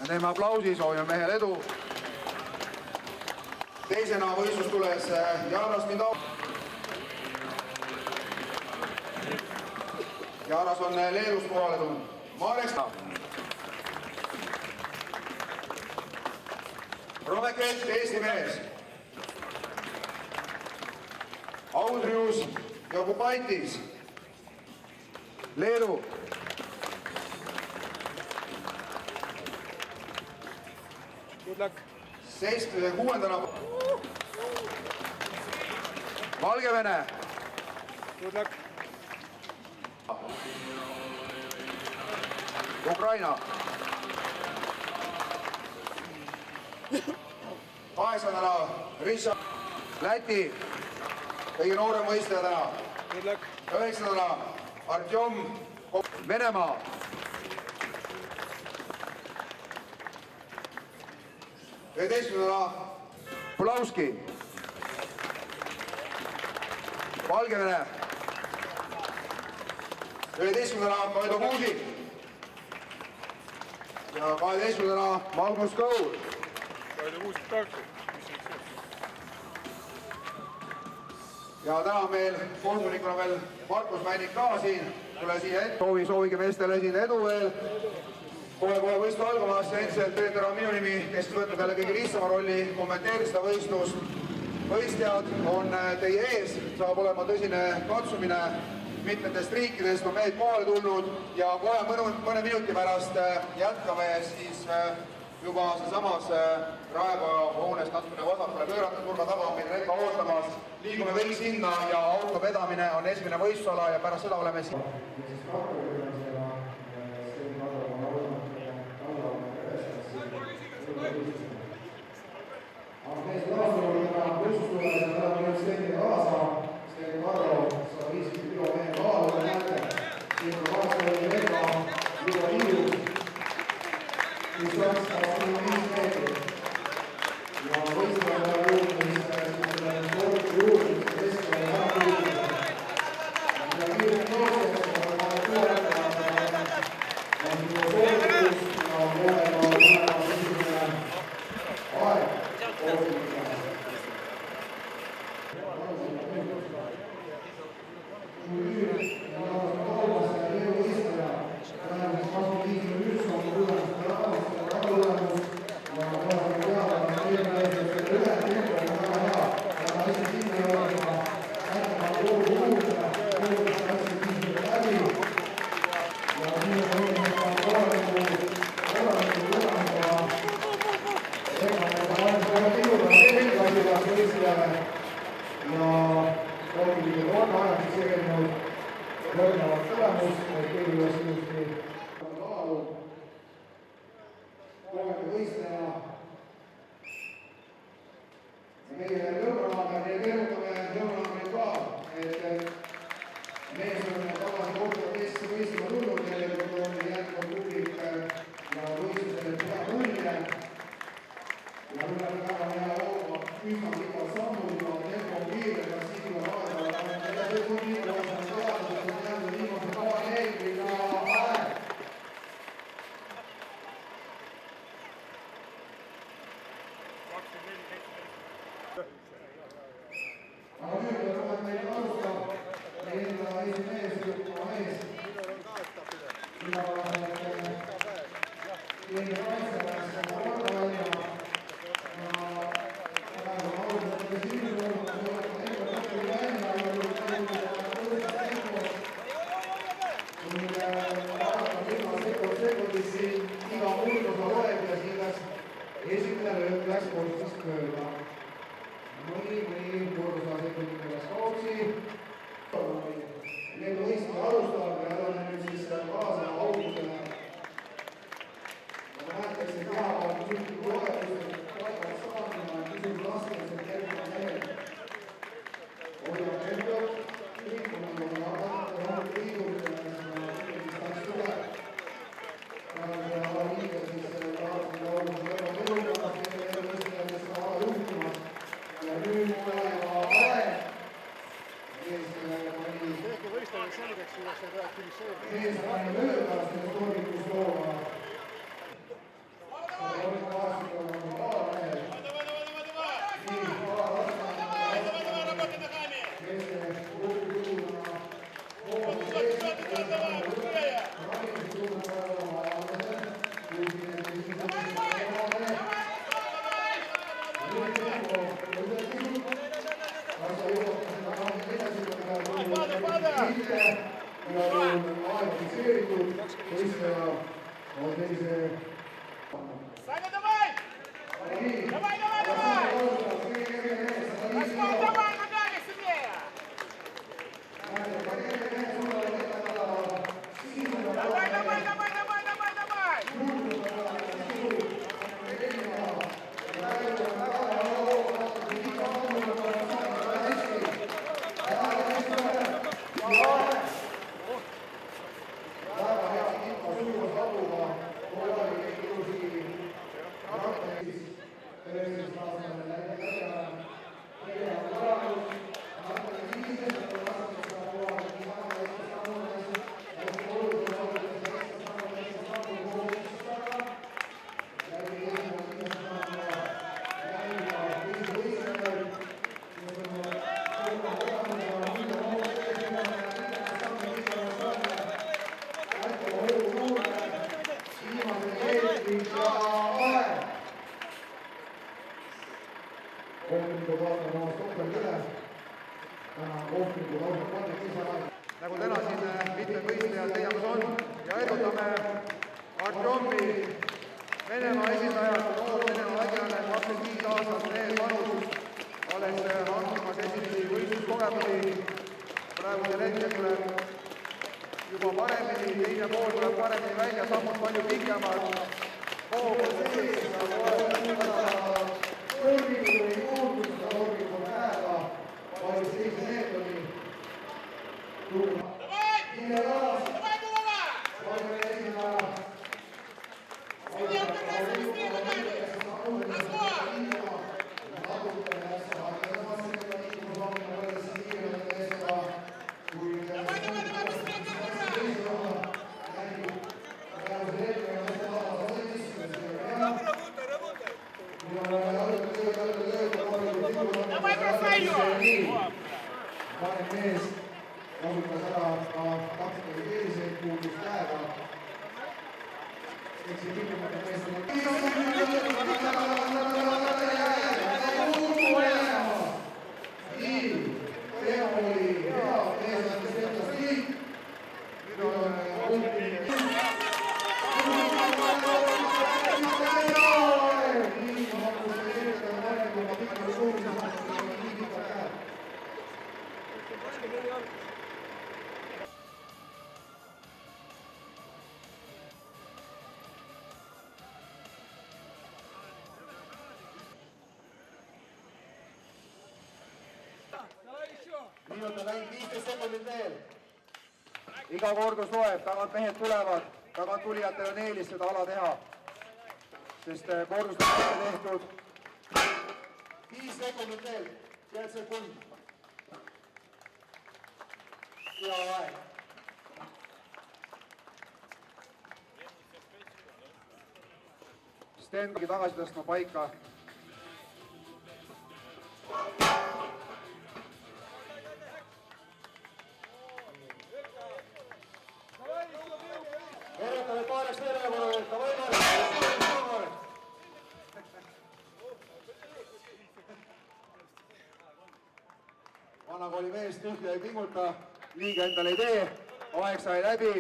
Teeme aplausi, soovime mehele edu. Teisena võistlus tules Jaaras Mindau. Jaaras on Leedust kohale tulnud. Marek Romeket, Eesti mees. Audrius Jokubaitis, Leedu. Good luck. 6. Valgevene. Good luck. Ukraina. 8. Richard. Läti. Kõige noorem võistleja täna. Good luck. 9. Artjom. Venemaa. 11. Pulauski. Valgevene. 11. Kaido Kuusik. Ja 12. Magnus Kõur. Kaido Kuusik tahaks. Ja täna meil kohtunikuna veel Markus Männik ka siin. Tule siia ette. Soovige meestele siin edu veel. Kohe võistlu algamas ja endiselt Peeter on minu nimi, kes võtab jälle kõige lihtsama rolli, kommenteerib seda võistlust. Võistlejad on teie ees, saab olema tõsine katsumine mitmetest riikidest, on mehed kohale tulnud ja kohe mõne minuti pärast jätkame siis juba seesamas Raekoja hoonest natukene vasakule pööratud nurga taga on meil rekka ootamas. Liigume veel sinna ja auto vedamine on esimene võistlusala ja pärast seda oleme siin. Саня, давай! Давай, давай, давай! Расклад, давай, ногами сильнее! Давай, давай, давай, давай, давай, давай! Nagu täna siin mitmed võistlejad tegemas on ja edutame Artjomi Venemaa esindajat, noor Venemaa vägelane, 25 aastat veel vanus, alles hankimas esimesi võistluskogemusi. Praegusel hetkel tuleb juba paremini, teine pool tuleb paremini välja, sammud palju pikemad. Hoog on sees ja kohe Давай, голова! Сидел, катайся быстрее ногами! Разгон! Давай, давай, давай, быстрее, давай, бросай ее! Vanem mees kasutas ära ka taktika keeriseid, puudus käega. Eks see pikemate meestele... Nii, teema oli hea, mees jättis endast kõik. Nüüd on punkti... Nii, hakkus see eeskätt vanem oma pikka suunis, nii pikka käed. Minut on läinud 15 sekundit veel. Iga kordus loeb, tagant mehed tulevad, tagant tulijatel on eelis seda ala teha, sest kordust on ette tehtud. 5 sekundit veel, 5 sekundit. Hea aeg. Stengi tagasi tõstma paika. Veretame paareks verele, ka võimalik. Vanakooli mees tühja ei pinguta, liiga endale ei tee, aeg sai läbi.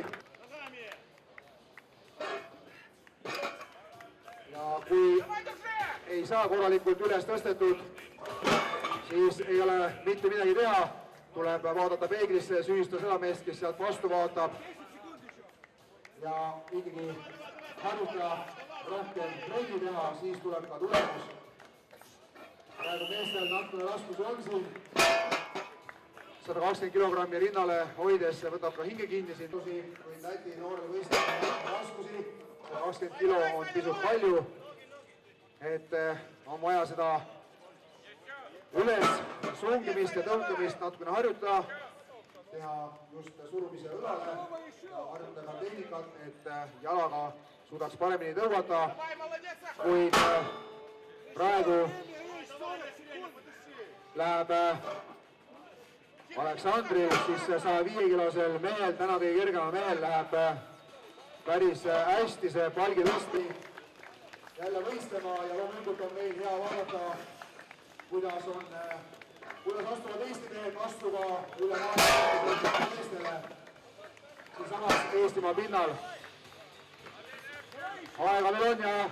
Ja kui ei saa korralikult üles tõstetud, siis ei ole mitte midagi teha. Tuleb vaadata peeglisse ja süüstada seda meest, kes sealt vastu vaatab. Ja ikkagi harjuta rohkem trenni teha, siis tuleb ka tulemus. Praegu meestel natukene raskusi on siin. 120 kilogrammi rinnale hoides võtab ka hinge kinni siin. Kui Läti noorel võistlejal on raskusi, 120 kilo on pisut palju. Et on vaja seda üles sungimist ja tõukamist natukene harjutada. Teha just surumise õlale ja harjutada ka tehnikat, et jalaga suudaks paremini tõugata. Kuid praegu läheb Aleksandril, siis 105-kilosel mehel, täna kõige kergema mehel läheb päris hästi see palgi tõsti. on meil hea vaadata, kuidas astuvad Eesti mehed vastu ka üle maailma meestele siinsamas Eestimaa pinnal. Aega meil on ja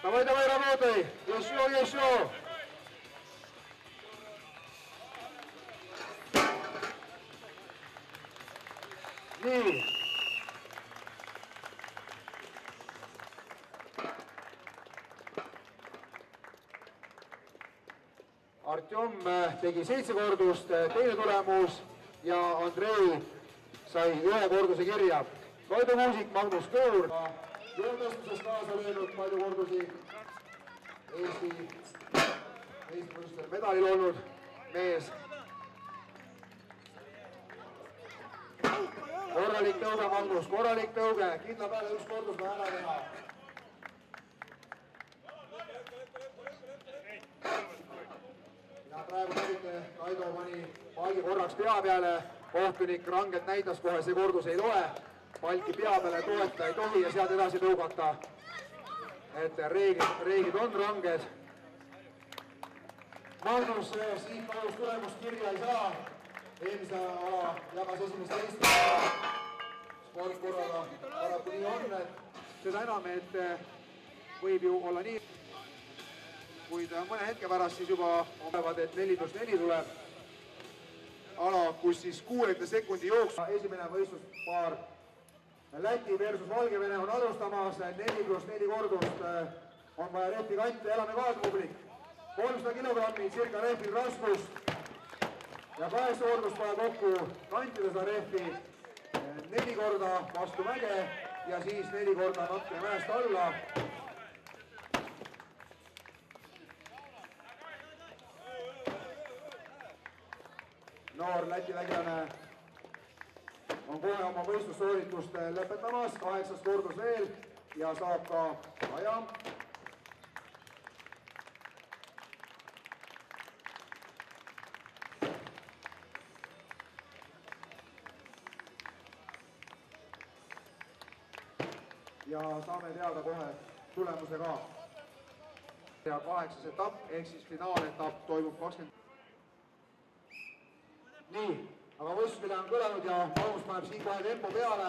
davai, работай! Еще! Nii. Artjom tegi 7 kordust, teine tulemus ja Andrei sai 1 korduse kirja. Kaido Kuusik, Magnus Kõur. Jõutõstuses kaasa löönud palju kordusi Eesti võistlustel medalil olnud mees. Korralik tõuge, Magnus, korralik tõuge, kindla peale 1 kordus ka ära teha. Ja praegu nägite, Kaido pani palgi korraks pea peale, kohtunik rangelt näitas kohe, see kordus ei loe. Palki pea peale toeta ei tohi ja sealt edasi tõugata. Et reeglid on ranged. Magnus siit palus tulemust kirja ei saa. Eelmise ala jagas esimest teist. Sportkorraga paraku nii on, et seda enam, et võib ju olla nii. Kuid mõne hetke pärast siis juba olevad, et 4+4 tuleb ala, kus siis 6 sekundi jooksul esimene võistluspaar Läti versus Valgevene on alustamas, 4+4 kordust on vaja rehvi kante, elame kaasa publik. 300 kilogrammi circa rehvi raskust ja 8 kordust vaja kokku kantida seda rehvi 4 korda vastu mäge ja siis 4 korda natuke mäest alla. Noor Läti vägelane on kohe oma võistlussooritust lõpetamas, 8. kordus veel ja saab ka aja. Ja saame teada kohe tulemuse ka. Ja 8. etapp ehk siis finaaletapp toimub 20. Nii. Aga võistlusmine on kõlanud ja Magnus paneb siin kohe tempo peale.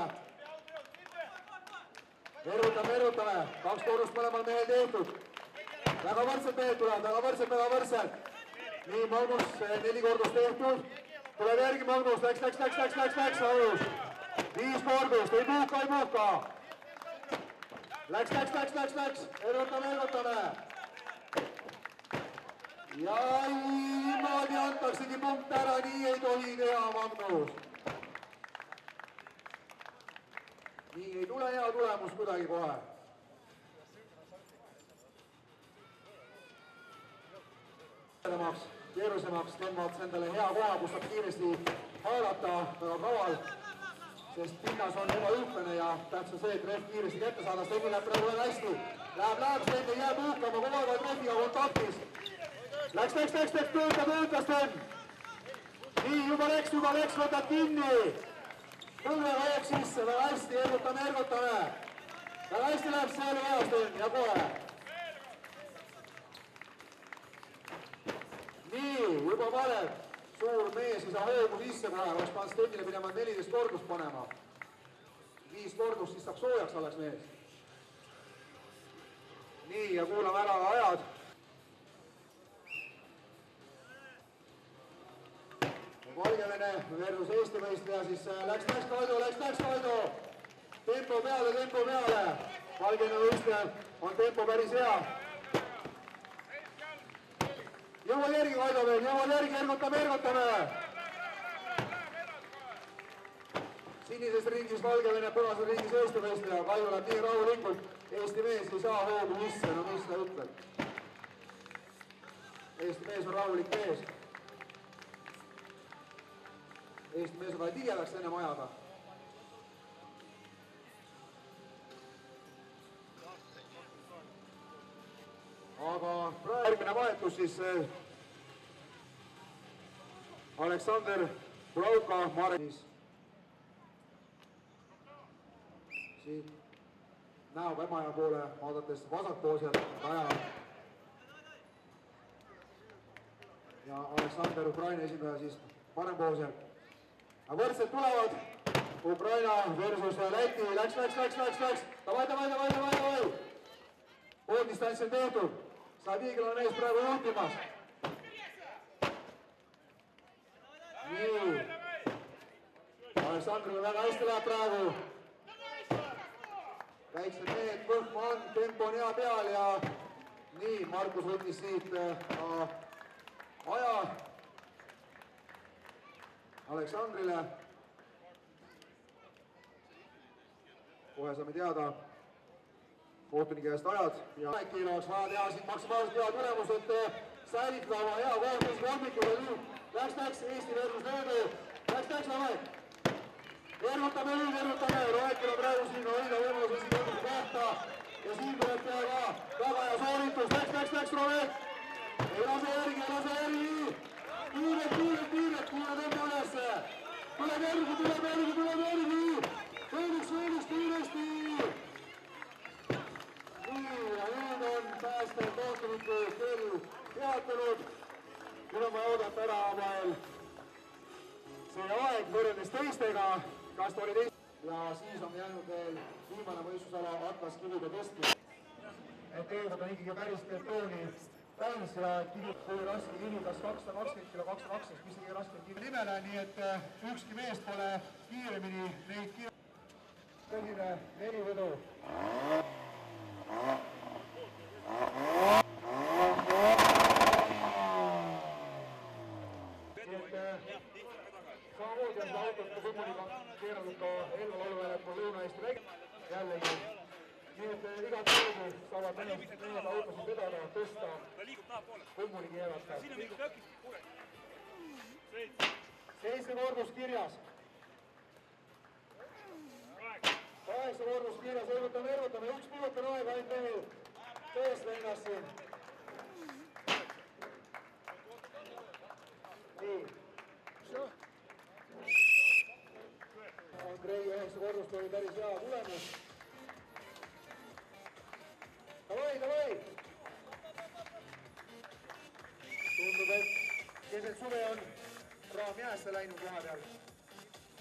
Erutame. 2 kordust mõlemal mehel tehtud. Väga võrdselt mehed tulevad, väga võrdselt. Nii, Magnus 4 kordust tehtud. Tuleb järgi Magnus, läks, Magnus. 5 kordust, ei puhka. Läks. Erutame. Ja niimoodi antaksegi punkt ära, nii ei tohi teha, Magnus. Nii ei tule hea tulemus kuidagi kohe. Keerusemaks, Sten vaatas endale hea koha, kus saab kiiresti haarata väga kaval, sest pinnas on ebaühtlane ja tähtis on see, et rehv kiiresti kätte saada. Stenil läheb praegu väga hästi. Läheb, Sten ei jää puhkama, kogu aeg rehviga kontaktis. Läks, tööta, Sten. Nii, juba läks, võtad kinni. Põlvega jääb sisse, väga hästi, ergutame. Väga hästi läheb see hea, Sten, ja kohe. Nii, juba paneb. Suur mees ei saa hoogu sisse kohe, oleks pannud Stenile pidama 14 kordust panema. 5 kordust, siis saab soojaks alles mees. Nii, ja kuulame ära ajad. Valgevene versus Eesti võistleja, siis läks Kaido. Tempo peale. Valgevene võistleja on tempo päris hea. Jõuad järgi, Kaido veel, ergutame. Sinises ringis Valgevene, punases ringis Eesti võistleja. Kaido läheb nii rahulikult. Eesti mees ei saa hoogu sisse, no mis ta ütleb. Eesti mees on rahulik mees. Eesti mees on vaja tigedaks enne majada. Aga järgmine vahetus siis Aleksander Brauka Marenis. Siit näob emaja poole vaadates vasakpoolselt aja ja Aleksander, Ukraina esindaja siis parempoolsel. Aga võrdselt tulevad Ukraina versus Läti, läks. Davai. Pool distantsi on tehtud. Sadigil on ees praegu juhtimas. Nii. Aleksandril väga hästi läheb praegu. Väiksed mehed, võhma on, tempo on hea peal ja nii, Markus võttis siit aja Aleksandrile. Kohe saame teada kohtuni käest ajad ja äkki oleks vaja teha siin maksimaalselt head tulemust, et säilitada oma hea kohtus kolmikule. Läks, Eesti versus Leedu. Läks, davai. Erutame, Roekil on praegu siin hoida võimalus esimene kohta ja siin tuleb teha ka väga hea sooritus. Läks, Roek. Ei lase järgi. Kiiret, tõmba ülesse. Tuleb järgi. Võidiks kiiresti. Nii, ja nüüd on pääste kohtuniku kell peatunud. Nüüd on vaja oodata ära veel see aeg võrreldes teistega, kas ta oli teist. Ja siis on jäänud veel viimane võistlusala atlaskivide tõstmine. Et teevad on ikkagi päris betooni täis ja kui raske kivi, kas 220 kilo, 212, mis kõige raskem kivi nimele, nii et ükski mees pole kiiremini neid tõsine 4 võdu. Samamoodi on seda autot ka Kummuniga keeranud ka eelval olevale Lõuna-Eesti väike. Jällegi, nii et igat töödu saavad mehed autosid vedada, tõsta, Kummuni keerata. 7 kordus kirjas. 8 kordus kirjas, ergutame, 1 minut on aega ainult mehel tõest vennas siin. Nii. Andrei 9 kordust oli päris hea tulemus. Davai! Tundub, et keset suve on raam jäässe läinud koha peal.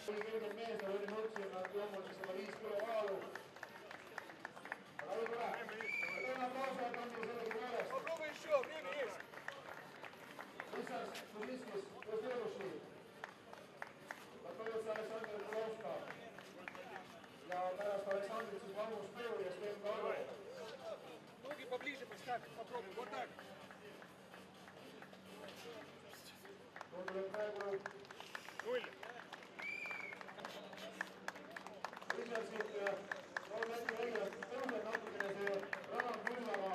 Oli kõigepealt mees, oli mõtsi, et nad jõuavad 105 kilo vaalu. Aga ei tule. Täna pausa, et on sellegi poolest. Попробуй еще, время есть. Lisaks Tuliskis Kosteluši. Готовится Александр Куловка. Ja pärast Aleksandrit siis Magnus Pöör ja Sten Karlo. Ноги поближе поставь, попробуй, вот так. Tundub, et praegu Richardsit Läti väigas tõuseb natukene see rada kullaga.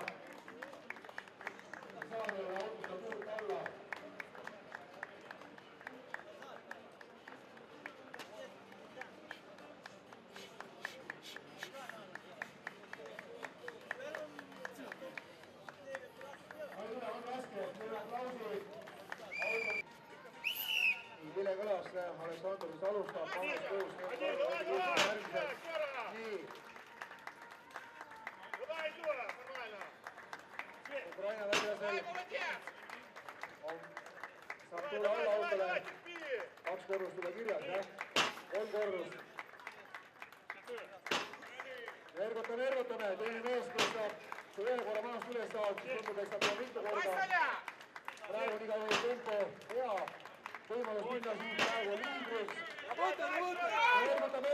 Saab veel autosta puud alla. Vile kõlas, Aleksander siis alustab, Magnus Pöör järgmised. Nii. Ukraina väljasel saab tulla alla autole 2 korrust üle kirjas, jah? 3 korrust. Ergutame, teine mees, kes saab, kui ühe korra maast üles saab, siis tundub, eks ta peab mitu korda. Praegu on igal juhul tempo hea. Võimalus minna siin praegu liidriks. Ergutame.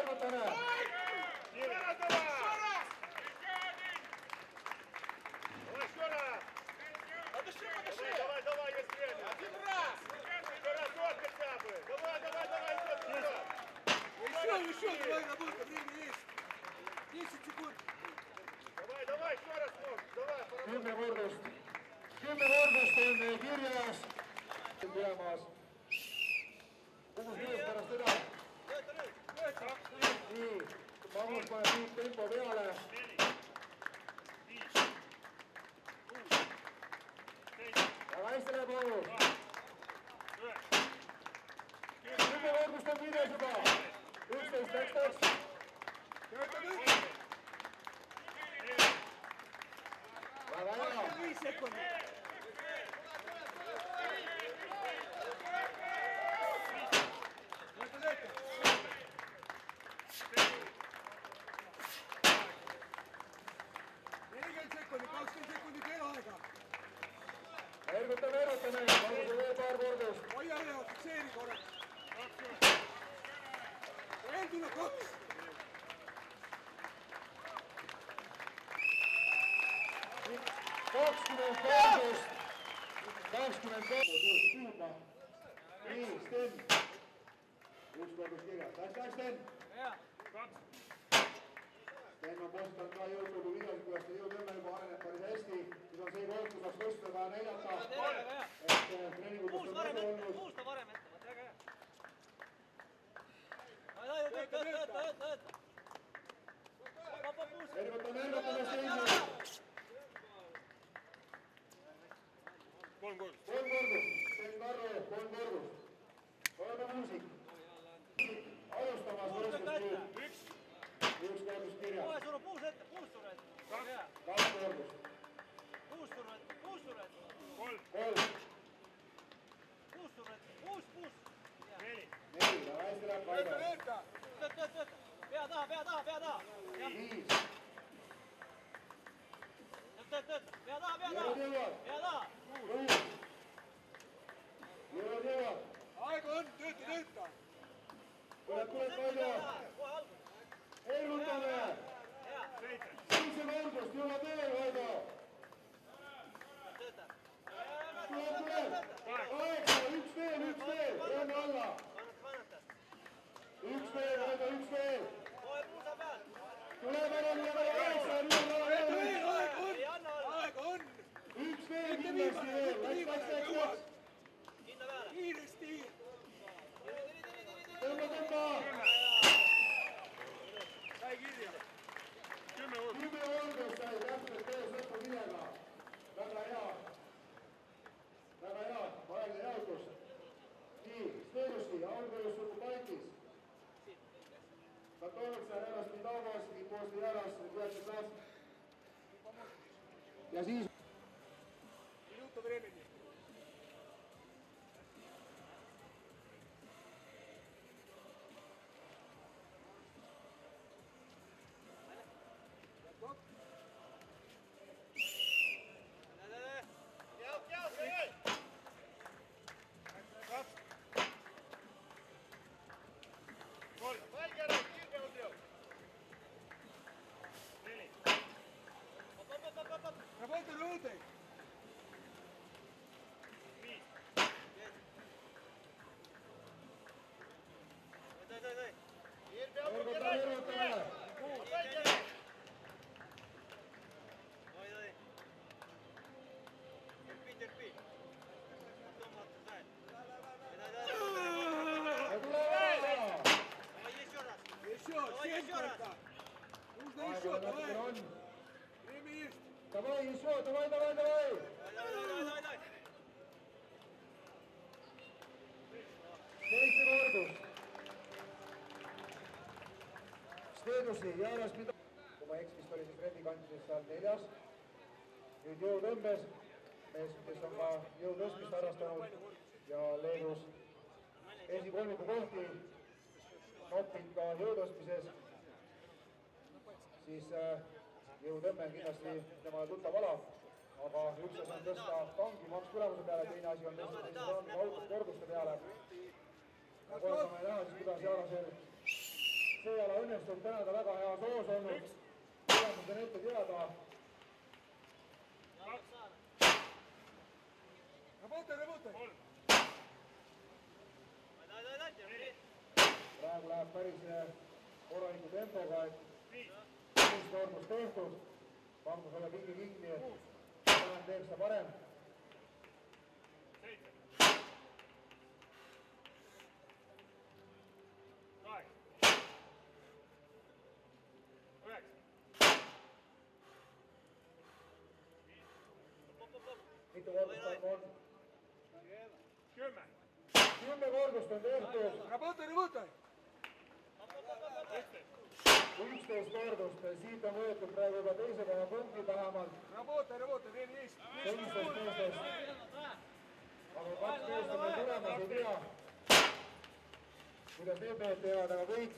Давай, есть время. Один раз. Разок хотя бы. Давай. Еще, давай, работа, время есть. 10 секунд. Давай, еще раз, давай. 10 kordust on kirjas. Tulemas. Kugus mees pärast teda. Nii, Magnus paneb nüüd tempo peale. Väga hästi läheb Magnus. 10 kordust on kirjas juba. 11 läks. Väga hea. ergutame, valguse veel paar kordust. hoia üle, fikseeri korraks. veel tuleb 2. 20 kordust. 20 kordust. Nii, Sten. Üks kordus kirjas. Läks, Sten. Sten on postanud ka jõukogu videos, kuidas ta jõudõmme juba areneb päris hästi. Nüüd on see koht, kus saaks võistleda näidata, et treeningutest on mõju olnud. Puusta varem ette, väga hea. Ergutame Steni. 3 kordust. 3 kordust. Sten Karro, 3 kordust. Oleme muusik. Alustamas võistlust nüüd. 1 kordus kirjas. Kohe suru puus ette, puus suru ette. 2 kordust. Puus suru ette, puus suru ette. 3. Puus suru ette, puus. 4. 4, hästi läheb paigas. Tööta. Pea taha. 5. Tööta. Pea taha. Jõuad. Pea taha. 6. Jõuad. aega on, tööta. Tuleb paigas. Kohe algus. Ergutame. 7 kordust, jõuad veel, Vaido. Tööta. Tuleb. 8, 1 veel, jääme alla. Kannata. 1 veel, Vaido, 1 veel. Kohe puusa peal. Tuleb ära, 8, nüüd on ala veel. Ei anna alla. aega on, 1 veel kindlasti veel, läks. Kinna peale. kiiresti. Tõmba. sai kirja. 10 kordust. 10 kordust sai täpselt ees lõppu millega. Väga hea, vajaline jaotus. Nii, Stenusi, Aulgõlus sugu paitis. Готовится Ренос Медовос и после Ярос 5-16. Ja siis... Minuto времени. Работай, работай. Дай. Ergutame. Oi. Terpi. Tõmmata saad. Дай. Давай еще раз. Еще, Давай 7 еще раз. корта. Нужно Aega еще, on давай. natukene on. Время есть. Давай, еще, давай. Давай. 7 kordust. Stenusi, Jaros Mido. Kui ma eks, vist oli siis Refi kandides seal 4. Nüüd jõutõmbes, mees, kes on ka jõutõstmist harrastanud ja Leedus esikolmiku kohti noppinud ka jõutõstmises, siis jõutõmme on kindlasti temale tuttav ala, aga üks asi on tõsta tangi makstulemuse peale, teine asi on tõsta tangi autokorduste peale. Kohe saame näha siis, kuidas Jaarasel see ala õnnestub, täna ta väga hea soos olnud, tulemus on ette teada. Работай. Дай. Praegu läheb päris korraliku tempoga, et 5 koormust tehtud, pangus olla kinni, et täna teeb seda parem. 7. 8. 9. Mitu kordust on? 10. 10 kordust on tehtud, Работай. 11 kordust, siit on võetud praegu juba teise koha punkti vähemalt, Работай, время есть. sellistest meestest. Aga 2 meest on meil tulemas, ei tea, kuidas need mehed teevad, aga kõik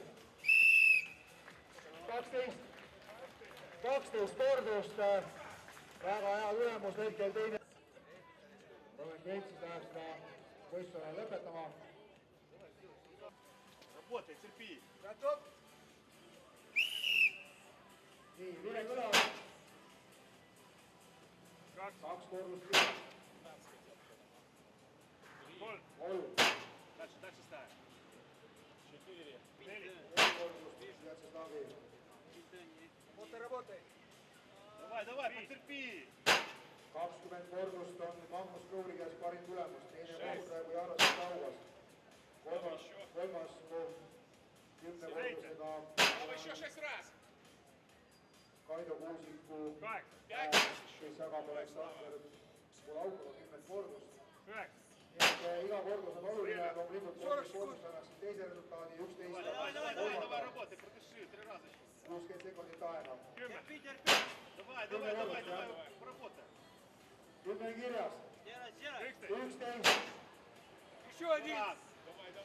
12 kordust, väga hea tulemus hetkel teine. Robin Kreits siis läheb seda võistluse lõpetama. Работай, терпи. Готов? Nii, Vire Kõla. Kaks. 2 korrust üle. 3. 3. Дальше ставь. 4. 4. 4 korrust Vjatšeslavi. Работай. Давай, потерпи. 20 korrust on Magnus Kruuri käes parim tulemus. Teine koht praegu Jaroslav Lauas. Kolmas koht 10 korrusega Kaido Kuusiku, kes jagab Aleksandr Pulaukova 10 kordust. 9. Iga kordus on oluline, loomulikult kordust annaksid teise resultaadi 11. Давай, работай, продыши 3 раза. 60 sekundit aega. 10. Терпи, терпи. Давай, поработай. 10 on kirjas. Делай. 11. Еще один.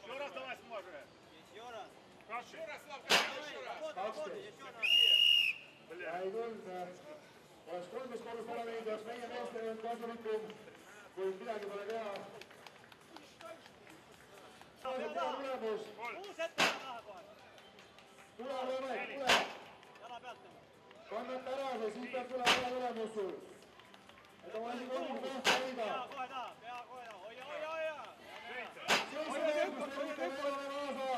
Еще раз давай сможешь. Еще раз. Еще раз, Работай, еще раз. Ja ei tulnud. Oleks 13 korrust ära leida, oleks meie meestel olnud kasulikum, kuid midagi pole teha. Tulemus. Kuus ette taha kohe. Tule, tule. Jala pealt tõmba. Kannata ära see, siis peab tulema hea tulemus sul. Et oma asi kogu kohta hoida. Pea kohe taha. Hoia. 7 kordust, võite veel kaasa.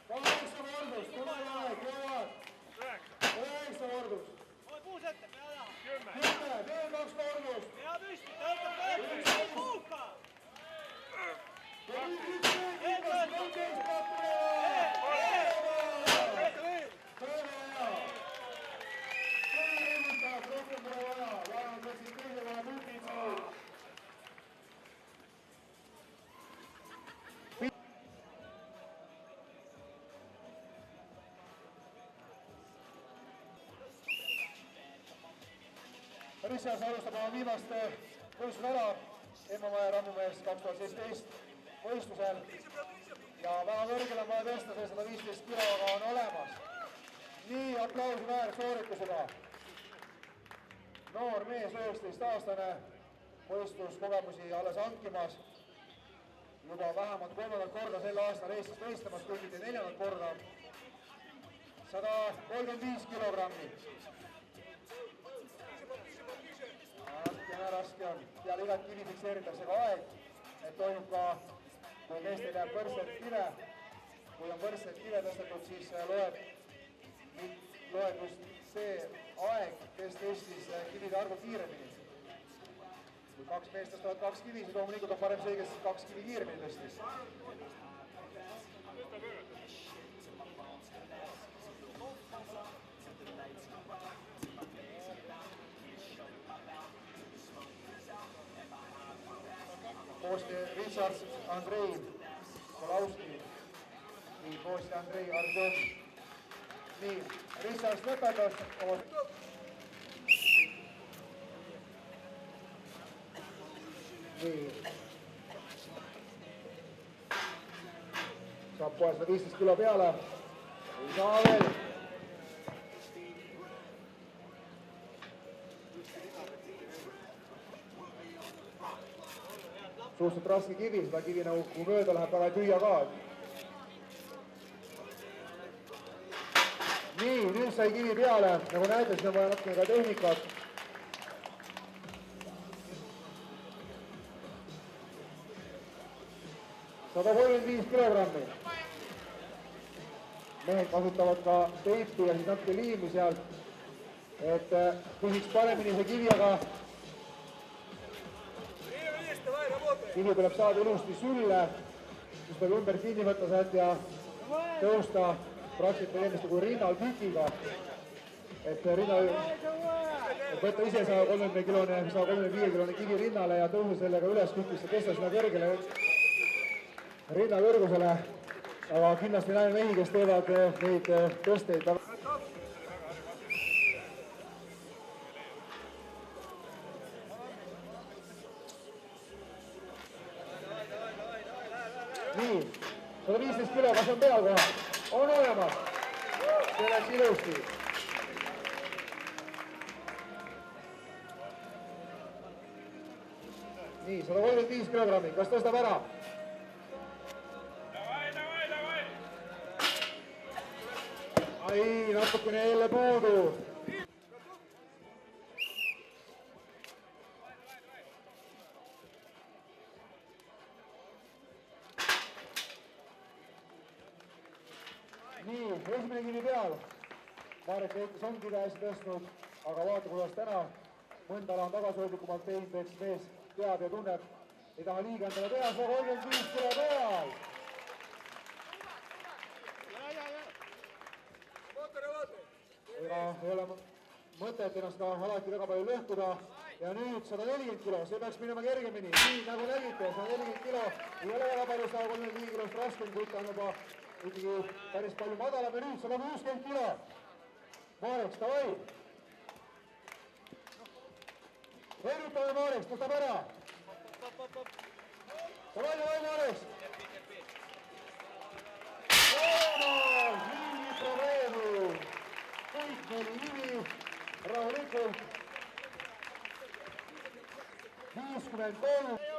8 kordust, tule aeg, jõuad. 9 kordust. Hoia kuus ette, pea taha. 10, veel 2 kordust. Pea püsti, tõutab pea. Puuka. Ja nüüd 11 peab tulema. Väga hea. Selle liigutab, rohkem pole vaja. Vähemalt võtsid teise kohe punktid suur. Richards alustab oma viimast võistlusala Emmamaja Rammumees 2017 võistlusel ja väga kõrgel on vaja tõsta, see 115 kiloga on olemas. Nii aplausi väär sooritusega. Noor mees, 19-aastane, võistluskogemusi alles hankimas. Juba vähemalt 3. korda sel aastal Eestis võistlemas, kui mitte 4. korda. 135 kilogrammi. Raske on. Peale igat kivi fikseeritakse ka aeg, et toimub ka, kui meestel jääb võrdselt kive, kui on võrdselt kive tõstetud, siis loeb just see aeg, kes tõstis kivide arvu kiiremini. Kui 2 meest tõstavad 2 kivi, siis loomulikult on parem see, kes 2 kivi kiiremini tõstis. Koostöö Richards, Andrei, Kolauski, nii koostöö Andrei, Arjom. Nii, Richards lõpetas. Nii. Saab kohe 115 kilo peale. Ei saa veel. Suhteliselt raske kivi, seda kivi nagu kui mööda läheb, väga ei tüüa ka. Nii, nüüd sai kivi peale, nagu näete, siin on vaja natukene ka tehnikat. Sada 35 kilogrammi. Mehed kasutavad ka teipi ja siis natuke liimi sealt, et püsiks paremini see kivi, aga kivi tuleb saada ilusti sülle, siis peab ümber kinni võtta sealt ja tõusta praktiliselt eelmiste kui rinnal tükiga. Et võtta ise 135 kilone kivi rinnale ja tõusa sellega üles kukisse, tõsta sinna kõrgele rinna kõrgusele. Aga kindlasti näeme mehi, kes teevad neid tõsteid. Nii, 115 kilo, kas on peal kohe? On olemas. See läks ilusti. nii, 135 kilogrammi, kas tõstab ära? ai, natukene jälle puudu. nii, esimene kivi peal. Marek Heitus on kive hästi tõstnud, aga vaata, kuidas täna mõnda ala on tagasihoidlikumalt teinud, eks mees teab ja tunneb, ei taha liiga endale teha, 135 kilo peal. ega ei ole mõtet ennast ka alati väga palju lõhkuda ja nüüd 140 kilo, see peaks minema kergemini, nii nagu nägite, 140 kilo ei ole väga palju, 135 kilost raskem, kuid ta on juba ikkagi päris palju madalam ja nüüd 160 kilo. Mareks, davai! Heerutame Mareks, tõstab ära! Davai, Mareks! Nii probleemi! Kõik neli nimi, rahulikult. 53.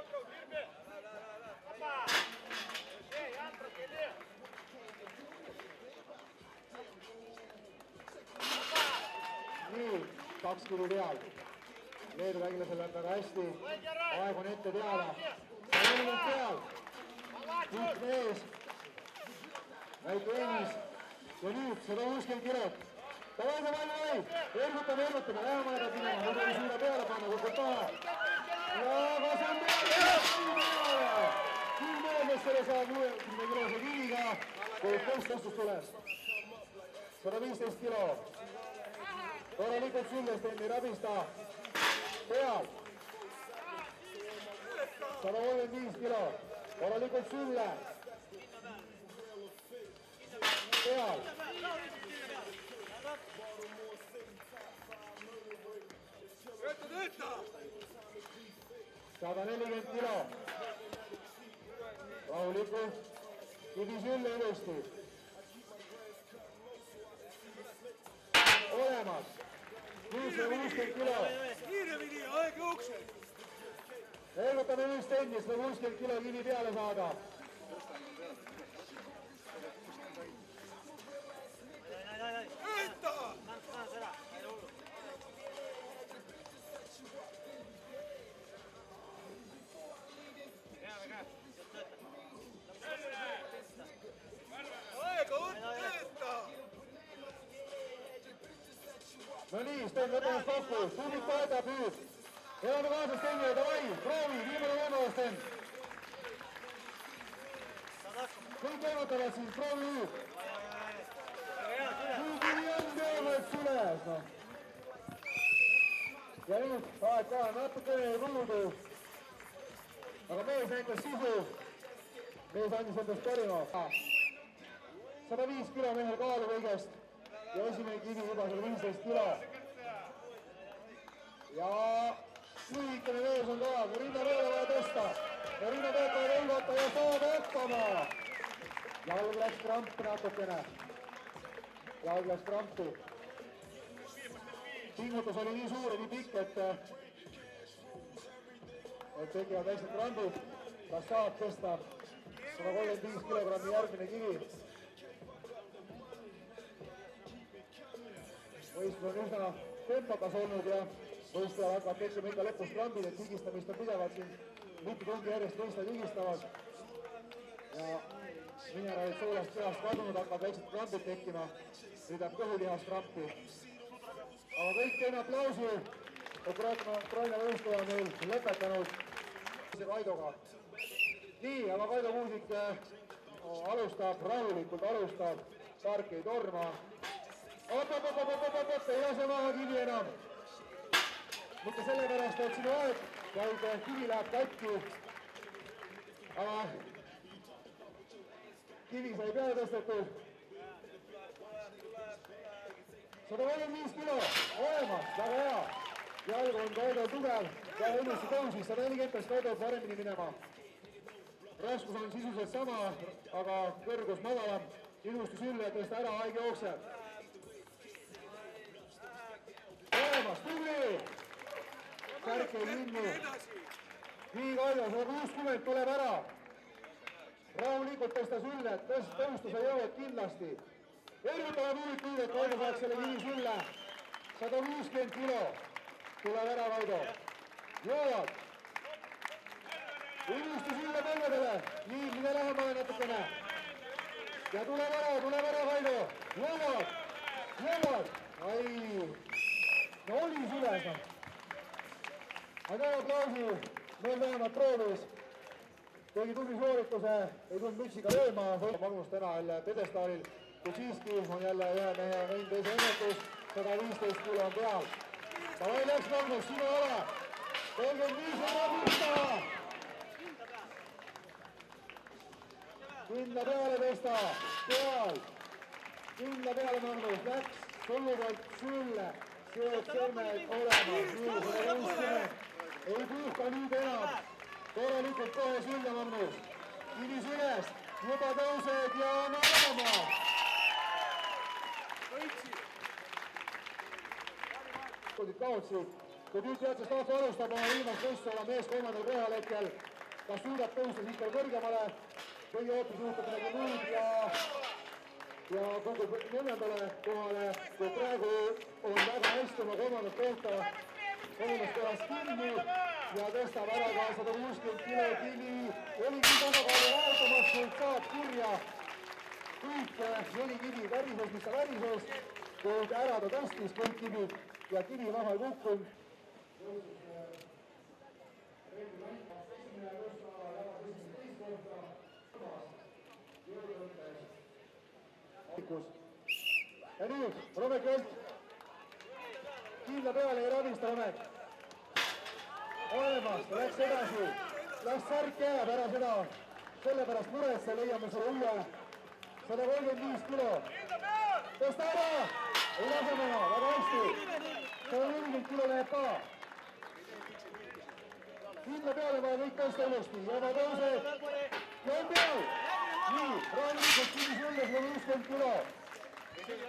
nii, 2 kivi peal. Leedu vägilasel läheb väga hästi. Aeg on ette teada. 40 peal. Kõik mees. Väike Enis. Ja nüüd 160 kilot. Davai! Ergutame. Lähemale peab minema. Muidu ei suuda peale panna, kukub taha. Ja kas on peale? Küll meeles selle 160 kilose kiviga, kui tõstus tuleb. 115 kilo. Korralikult süllest enne rabista. Peal. 135 kilo. Korralikult sülle. Peal. 140 kilo. Rahulikult. Kivi sülle ilusti. Olemas. Nüüd 160 kilo. Kiiremini, aeg jookseb. Ergutame nüüd stenni, 160 kilo kivi peale saada. Võita! Aega on võita! No nii, Sten, võtame kokku. Tublit toetab nüüd. Elame kaasa Stenile, davai, proovi, viimane võimalus, Sten. Kõik ergutavad siis, proovi nüüd. Kuigi on peaaegu süles, noh. Ja nüüd aeg ka natukene ruudu. Aga mees näitas sisu. Mees andis endast parima. 105 kilo mehel kaalu kõigest. Ja esimene kivi juba 115 kilo. Ja lühikene mees on ka, kui rinda peale vaja tõsta. Ja rinda pealt vaja tõugata ja saab hakkama. Jalg läks krampi natukene. Jalg läks krampi. Pingutus oli nii suur ja nii pikk, et tekivad väiksed krambid. Kas saab tõsta 135 kilogrammi järgmine kivi? Võistlus on üsna tempokas olnud ja võistlejad hakkavad tekkima ikka lõpus krambid, et higistamist on pidevalt siin mitu tundi järjest võistlejad higistavad. Ja mineraalid soolast kehast kadunud, hakkavad väiksed krambid tekkima. Nüüd jääb kõhulihas krampi. Aga kõik teeme aplausi. Ukraina võistleja on meil lõpetanud Kaidoga. Nii, aga Kaido Kuusik alustab, rahulikult alustab, tark ei torma. Oot, ei lase maha kivi enam. Mitte sellepärast, et sinu aeg, vaid kivi läheb katki. Aga kivi sai peale tõstetud. 135 kilo, olemas, väga hea. Jalg on Kaido tugev ja ilusti tõusis, 140 peaks Kaido paremini minema. Raskus on sisuliselt sama, aga kõrgus madalam. Ilusti sülle, tõsta ära, aeg jookseb. Olemas, tubli! Kärk ei linnu. nii, Kaljo, 160 tuleb ära. Rahulikult tõsta sülle, tõusta sa jõuad kindlasti. Ergutame publik nüüd, et Kaljo saaks selle kivi sülle. 160 kilo. Tuleb ära, Kaljo. Jõuad. Unusta sülle põlvedele. Nii, mine lähemale natukene. Ja tuleb ära, Kaljo. Jõuad. Ai. No oli süles. Aga aplausi. Meil vähemalt proovis. Tegi tubli soorituse, ei tulnud mütsiga lööma. Magnus täna jälle pedestaalil, kuid siiski on jälle ühe mehe vein teise õnnetus. 115 kilo on peal. Davai läks Magnus, sinu ole. 35 on Magnus. Kindla peale tõsta. Peal. Kindla peale Magnus. Läks suluvalt sülle. Seod sõrmed olema. Nii, 160. Ei puhka nüüd enam. Korralikult kohe sülle, Magnus. Kivi sülest. Juba tõused ja on olema. Kaotsid. Kui nüüd teadses taas alustab oma viimast tõstu oma mees 3. kohal hetkel. Kas suudab tõusta siit veel kõrgemale? Kõigi ootus juhtub nagu nüüd ja kogub 4. kohale. Kui praegu on väga hästi oma 3. kohta 3. kohast kinni ja tõstab ära ka 160 kilo kivi. Oligi tasakaalu vahetamast, saab kirja kõik 4 kivi värises, mis ta värises, kuid ära ta tõstis kõik kivid ja kivi maha ei kukkunud. Ja nüüd Romek Vält. Kindla peale ei rabista Romek. Olemas, ta läks edasi. Las särk jääb ära seda. Sellepärast muresse leiame selle uue 135 kilo. Tõsta ära! Ei lase maha, väga hästi. 140 kilo läheb ka. Kindla peale vaja kõik tõsta ilusti. Ja ma tõuseb. Ja on peal. Nii, rahulikult kivi sulle 160 kilo.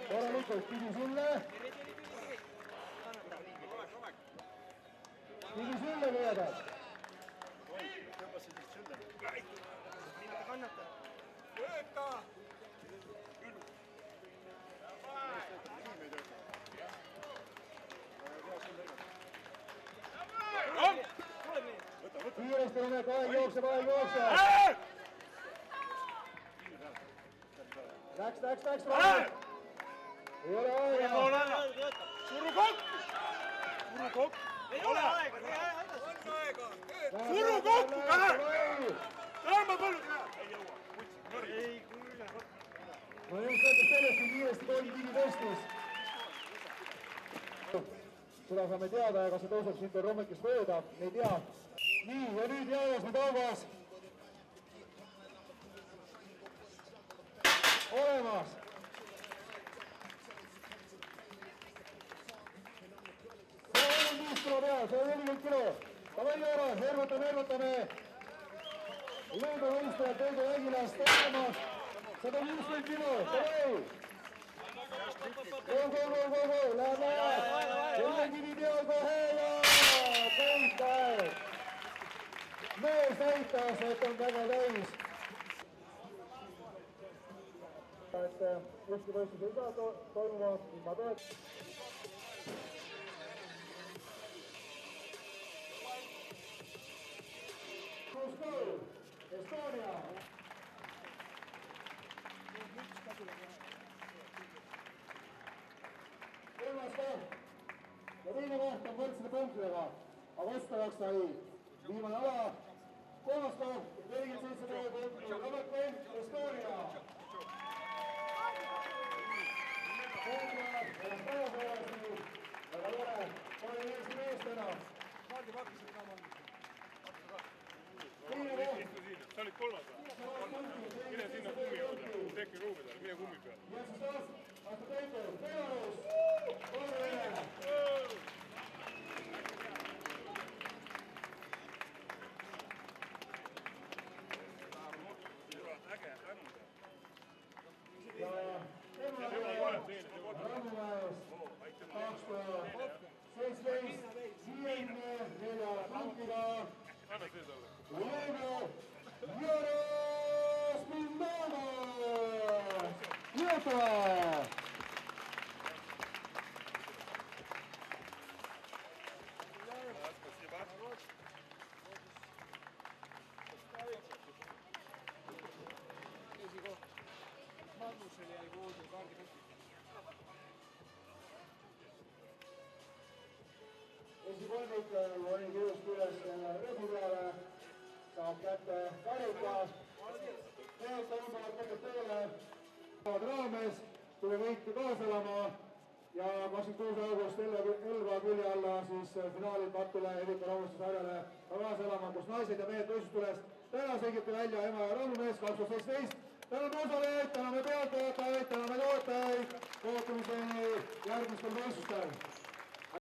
Korralikult kivi sulle. Kivi sulle veedad. Kiiresti Romek, aeg jookseb. Läks, Romek. Ei ole aega. Suru kokku! Ei ole aega, tee aega. Suru kokku, lähe! Tõmba põllu! Ei jõua. No just näitas sellest, kui kiiresti 3 kivi tõstis. Seda saame teada ja kas see tõuseb siin veel Romekist mööda, ei tea. Nii, ja nüüd jäävas nüüd auvas. Olemas. Kilo peal, 140 kilo. Davai jäävas, ergutame. Lõõdu võistajad Tõidu Vägilast olemas. 150 kilo, davai. Go, lähme. Selle kivi peal kohe ja kõik aeg. Mees näitas, et on väga täis. Et ükski võistlus ei saa toimuma, ilma toet. Estonia. Kolmas koht. Ja teine koht on võrdsede punktidega, aga otsustavaks sai viimane ala. Kolmas koht, 47 punkti, Robert Vält, Estonia. Väga tore, oli Eesti mees täna. Sa olid kolmas või? Mine sinna kummi juurde, teki ruumi peale, mine kummi peale. Ja siis taas, aasta Teitur, Pearus, Kolmene. Äge, tänu. Ja Rammumäest 2017 54 Hendrik ronib ilusti üles rõhu peale, saab kätte karikas. Need tõmbavad tegelikult teele raames, tuli võitu kaasa elama ja 26. august Elva külje alla siis finaalid Tartule Evika raumustusharjale kaasa elama, kus naised ja mehed võistlustules täna selgiti välja ema ja rõõmumees 2017. Täname osalejaid, täname pealtvaatajad, täname toetajaid, kohtumiseni järgmistel võistlustel.